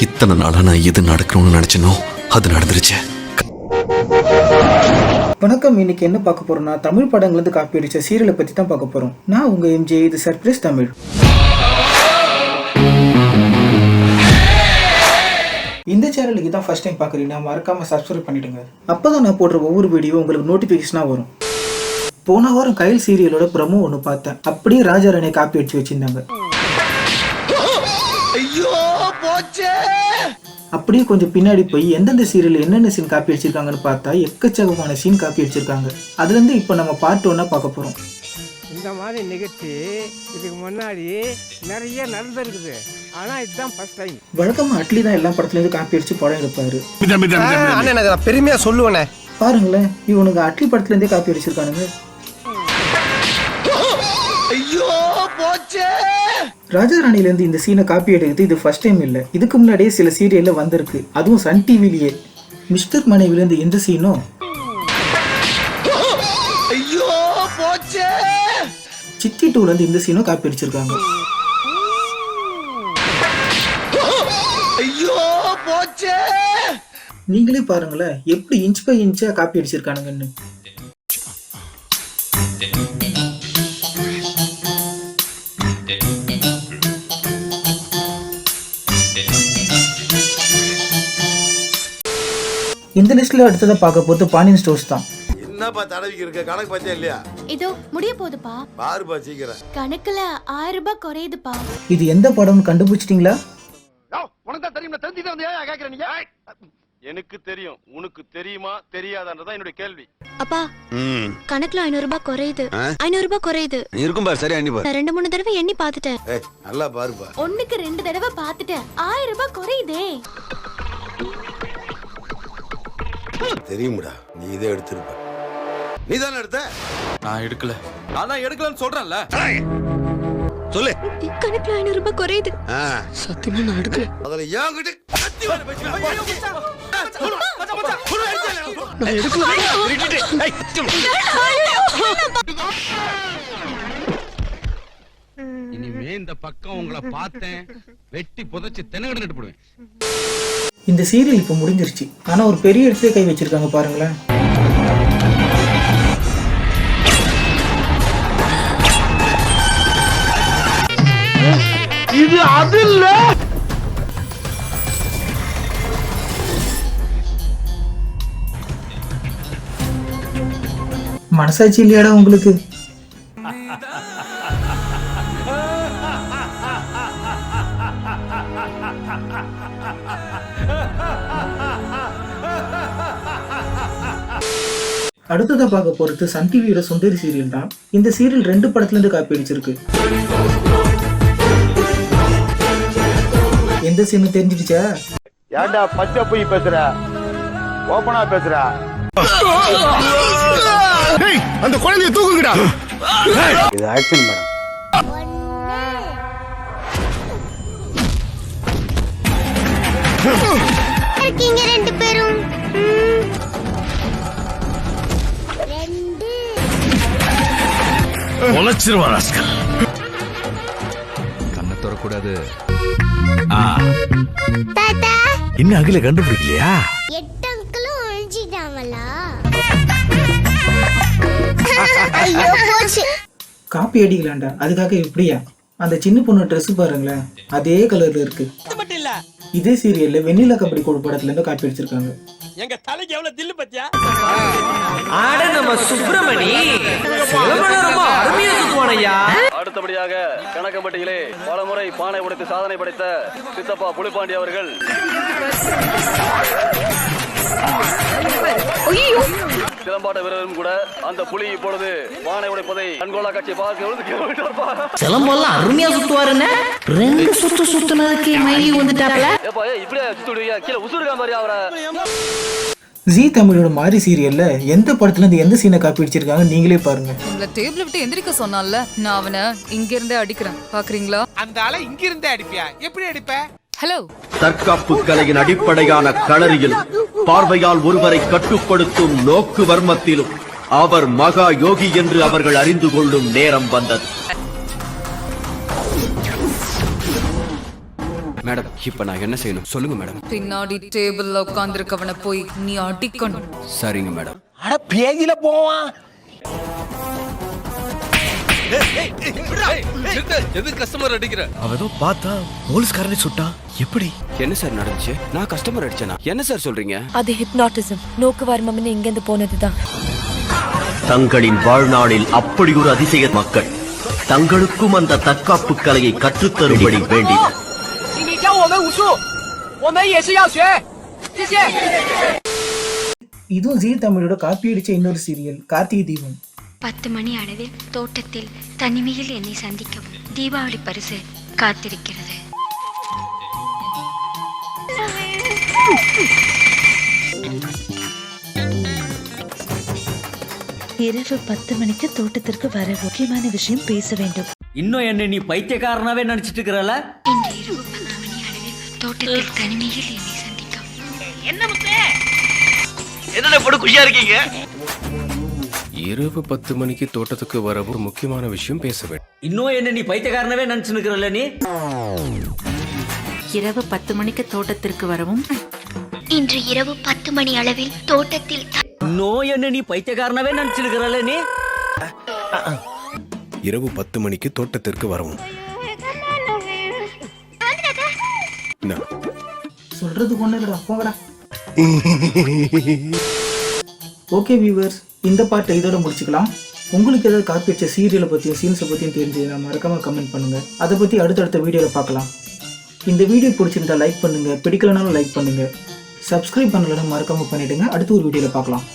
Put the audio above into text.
இத்தனை நாளா நான் எது நடக்கணும்னு நினைச்சனோ அது நடந்துருச்சு. வணக்கம். இன்னைக்கு என்ன பார்க்க போறோம்னா தமிழ் படங்கள்லேருந்து காப்பி அடிச்ச சீரியலை பற்றி தான் பார்க்க போகிறோம். நான் உங்கள் எம்ஜே, இது சர்ப்ரைஸ் தமிழ். இந்த சேனலுக்கு தான் ஃபர்ஸ்ட் டைம் பார்க்குறீங்கன்னா மறக்காமல் சப்ஸ்கிரைப் பண்ணிவிடுங்க. அப்போ தான் நான் போடுற ஒவ்வொரு வீடியோ உங்களுக்கு நோட்டிஃபிகேஷனாக வரும். போன வாரம் கைல் சீரியலோட ப்ரமோ ஒன்று பார்த்தேன். அப்படியே ராஜாராணியை காப்பி அடிச்சு வச்சுருந்தாங்க. அப்படியே கொஞ்சம் பின்னாடி போய் எந்தெந்த சீரியல் என்னென்ன சீன் காப்பி அடிச்சிருக்காங்கன்னு பார்த்தா எக்கச்சக்கமான சீன் காப்பி அடிச்சிருக்காங்க. அதுலேருந்து இப்போ நம்ம பார்ட் 1 பார்க்க போகிறோம். இந்த மாதிரி நிகழ்ச்சி இதுக்கு முன்னாடி நிறைய நடந்திருக்குது, ஆனா இதுதான் ஃபர்ஸ்ட் டைம். வழக்கமாக அட்லி தான் எல்லா படத்துலேருந்து காப்பி அடிச்சு படம் எடுப்பாரு. பெருமையா சொல்லுவேனே. பாருங்களேன், இவனுங்க அட்லி படத்துலேருந்தே காப்பி அடிச்சிருக்கானுங்க. ராஜாராணிலேருந்து இந்த சீனை காப்பி எடுக்கிறது இது ஃபர்ஸ்ட் டைம் இல்லை. இதுக்கு முன்னாடியே சில சீரியலில் வந்திருக்கு, அதுவும் சன் டிவிலேயே. மிஸ்டர் மனைவிலேருந்து எந்த சீனும், சித்தி 2லேருந்து இந்த சீனும் காப்பி அடிச்சிருக்காங்க. நீங்களே பாருங்களேன் எப்படி இன்ச் பை இன்ச்சா காப்பி அடிச்சிருக்கானுங்கன்னு. இந்த லிஸ்ட்ல அடுத்ததா பார்க்க போறது பாண்டியன் ஸ்டோர்ஸ் தான். என்னப்பா தடவிக்கு இருக்க? கணக்கு பத்தியா இல்லையா? இதோ முடிய போகுதுப்பா. பாருப்பா சீக்கிரம். கணக்குல 1000 ரூபாய் குறையுதுப்பா. இது எந்த படம்னு கண்டுபிடிச்சிட்டீங்களா? உனக்கு தான் தெரியும், தெரிஞ்சுட்டு வந்து ஏன் கேக்குற நீங்க? எனக்கு தெரியும், உனக்கு தெரியுமா தெரியாதான்றதான் என்னுடைய கேள்வி. அப்பா, கணக்குல 500 ரூபாய் குறையுது. 500 ரூபாய் குறையுது. இருக்கும் பாரு, சரியா எண்ணி பாரு. நான் 2-3 தடவை எண்ணி பார்த்துட்டேன். நல்லா பாருப்பா. ஒண்ணுக்கு 2 தடவை பார்த்துட்டேன். 1000 ரூபாய் குறையுதே. தெரியும்டா, நீ இதை எடுத்திருப்ப. நீ தானே எடுத்த? நான் எடுக்கல. நான் எடுக்கலன்னு சொல்றேன்ல. சொல்லு. கணக்குல 500 ரூபாய் குறையுது. சத்தியமா நான் எடுக்கல. அதல ஏங்கிட்ட கத்தி வர பேசி. நான் எடுக்கல. இனிமே இந்த பக்கம் உங்களை பார்த்தேன் வெட்டி புதைச்சு தென்னகடு நட்டு போடுவேன். இந்த சீரியல் இப்போ முடிஞ்சிருச்சு, ஆனா ஒரு பெரிய இடத்துல கை வச்சிருக்காங்க பாருங்களேன். இது அது இல்ல. மனசாட்சி இல்லையாடா உங்களுக்கு? அடுத்ததா பார்க்க போறது சன் டிவியோட சுந்தரி சீரியல் தான். இந்த சீரியல் 2 படத்துல இருந்து காப்பி அடிச்சிருக்கு. எந்த சீன் தெரிஞ்சிடுச்சா? ஏண்டா பச்சை போய் பேசுற? ஓபனா பேசுற? அந்த குழந்தையை தூக்குங்கடா. இது ஆக்ஷன் மேடம். இருக்கீங்க 2 பேரும். உழைச்சிருவா ராஸ்கல். கண்ணை தரக்கூடாது. தாத்தா, இன்னும் அகில கண்டுபிடிக்கலையா? 8 அங்கிளும் ஒழிஞ்சிட்டாங்களா? ஐயோ போச்சு. காப்பி அடிக்கலாண்டா, அதுக்காக இப்படியா? அந்த சின்ன பொண்ணு ட்ரெஸ் பாருங்களேன், அதே கலர்ல இருக்கு. இதே சீரியல்ல வெண்ணிலா கபடி கோடு படத்துல இருந்து காப்பி அடிச்சிருக்காங்க. எங்க தலைக்கு எவ்வளவு தில்லு பத்தியா? ஆட நம்ம சுப்பிரமணி ரொம்ப அருமையா சுத்துவானையா. அடுத்தபடியாக கணக்கம்பட்டியிலே பலமுறை பானை உடைத்து சாதனை படைத்த சித்தப்பா புலிப்பாண்டி அவர்கள் சிலம்பாட்ட வீரரும் கூட. அந்த புலி இப்பொழுது பானை உடைப்பதை கண்கொள்ளா காட்சி பார்க்க சிலம்பெல்லாம் அருமையா சுத்துவாருன்னு 2 சுத்து சுத்துனதுக்கு மயங்கி வந்துட்டாப்ல. இப்படியே சுத்துடுவீங்க, கீழே உசுருக்கா மாதிரி அவரை. ஜி தமிழோட மாரி சீரியல்ல எந்த படத்துல இருந்து எந்த சீனை காப்பி அடிச்சிருக்காங்க நீங்களே பாருங்க. உங்களை டேபிள் விட்டு எந்திரிக்க சொன்னான்ல, நான் அவனை இங்க இருந்தே அடிக்கிறேன், பாக்குறீங்களா? அந்த ஆளை இங்க இருந்தே அடிப்பியா? எப்படி அடிப்ப? ஹலோ, தற்காப்பு கலையின் அடிப்படையான களரியிலும் பார்வையால் ஒருவரை கட்டுப்படுத்தும் நோக்கு வர்மத்திலும் அவர் மகா யோகி என்று அவர்கள் அறிந்து கொள்ளும் நேரம் வந்தது. மேடம் இப்ப நான் என்ன செய்யணும் சொல்லுங்க மேடம். பின்னாடி டேபிள்ல உட்கார்ந்திருக்கவனை போய் நீ அடிக்கணும். சரிங்க மேடம். அட பேதியில போவான். எதுக்கு கஸ்டமர் அடிக்கிற? அவதோ பார்த்தா போலீஸ்காரனை சுட்டா. எப்படி? என்ன சார் நடந்துச்சு? நான் கஸ்டமர் அடிச்சேனா? என்ன சார் சொல்றீங்க? அது ஹிப்னாட்டிசம். நோக்கு வர்மம்னு இங்க இருந்து போனதுதான். தங்களின் வாழ்நாளில் அப்படி ஒரு அதிசய மக்கள் தங்களுக்கும் அந்த தற்காப்பு கலையை கற்றுத்தரும்படி வேண்டினர். இதுவும் ஜீ தமிழோட காப்பி அடிச்ச இன்னொரு சீரியல் கார்த்திகை தீபம். 10 மணி அளவில் தோட்டத்தில் தனிமையில் என்னை சந்திக்கவும் தீபாவளி பரிசு காத்திருக்கிறது. இரவு 10 மணிக்கு தோட்டத்திற்கு வர முக்கியமான விஷயம் பேச வேண்டும். இன்னும் என்ன நீ பைத்தியக்காரனாவே நினைச்சிட்டு இருக்கிறல? இன்று இரவு 10 மணி அளவில் தோட்டத்தில் தனிமையில் என்னை சந்திக்கவும். என்ன போட்டு குஷியா இருக்கீங்க? இரவு 10 மணிக்கு தோட்டத்துக்கு வரவும் முக்கியமான விஷயம் பேச வேண்டும். இன்னும் என்ன நீ பைத்தியக்காரனாவே நினைச்சு நிக்கிறல நீ? இரவு 10 மணிக்கு தோட்டத்திற்கு வரவும். இன்று இரவு 10 மணி அளவில் தோட்டத்தில் இன்னும் என்ன நீ பைத்தியக்காரனாவே நினைச்சு இருக்கிறல நீ? இரவு 10 மணிக்கு தோட்டத்திற்கு வரவும். சொல்றது ஒண்ணு இல்லடா, போங்கடா. ஓகே வியூவர்ஸ், இந்த பாட்டை இதோட முடிச்சுக்கலாம். உங்களுக்கு ஏதாவது காப்பி வச்ச சீரியலை பற்றியும் சீன்ஸை பற்றியும் தெரிஞ்சதுன்னா மறக்காம கமெண்ட் பண்ணுங்க. அதை பற்றி அடுத்தடுத்த வீடியோவில் பார்க்கலாம். இந்த வீடியோ பிடிச்சிருந்தா லைக் பண்ணுங்க, பிடிக்கலனாலும் லைக் பண்ணுங்க. சப்ஸ்கிரைப் பண்ணலன்னா மறக்காம பண்ணிடுங்க. அடுத்த ஒரு வீடியோவில் பார்க்கலாம்.